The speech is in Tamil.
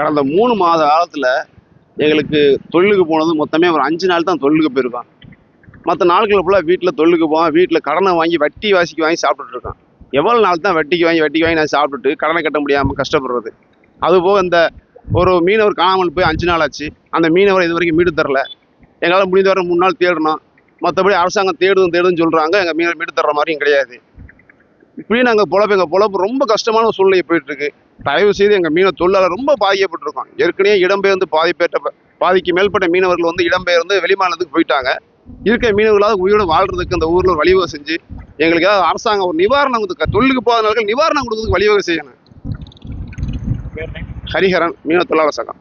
கடந்த 3 மாத காலத்தில் எங்களுக்கு தொழிலுக்கு போனது மொத்தமே ஒரு 5 நாள் தான் தொழிலுக்கு போயிருக்கோம். மற்ற நாட்களை ஃபுல்லாக வீட்டில் தொழிலுக்கு போவேன். வீட்டில் கடனை வாங்கி வட்டி வாசிக்கு வாங்கி சாப்பிட்டுட்டு இருக்கோம். எவ்வளோ நாள் தான் வட்டிக்கு வாங்கி நான் சாப்பிட்டுட்டு கடனை கட்ட முடியாமல் கஷ்டப்படுறது. அதுபோக இந்த ஒரு மீனவர் காணாமல் போய் 5 நாள் ஆச்சு. அந்த மீனவரை இது வரைக்கும் மீட்டு தரல. எங்களால் முடிந்த வரை 3 நாள் தேடணும். மற்றபடி அரசாங்கம் தேடுதுன்னு சொல்கிறாங்க. எங்கள் மீனவர் மீட்டு தர்ற மாதிரியும் கிடையாது. இப்படி நாங்கள் எங்கள் பொழப்பு ரொம்ப கஷ்டமான சூழ்நிலை போயிட்டுருக்கு. தயவு செய்து எங்கள் மீனவ தொழிலாளர் ரொம்ப பாதிக்கப்பட்டிருக்கோம். ஏற்கனவே இடம்பெயர்ந்து பாதிக்கு மேற்பட்ட மீனவர்கள் வந்து இடம்பெயர்ந்து வெளிமாநிலத்துக்கு போயிட்டாங்க. இருக்க மீனவர்களாவது உயிரோடு வாழ்றதுக்கு அந்த ஊரில் ஒரு வழிவகை செஞ்சு எங்களுக்கு ஏதாவது அரசாங்கம் ஒரு நிவாரணம் கொடுத்து தொழிலுக்கு போகாதவர்கள் நிவாரணம் கொடுக்கறதுக்கு வழிவகை செய்யணும். ஹரிஹரன், மீனவ தொழிலாளர் சங்கம்.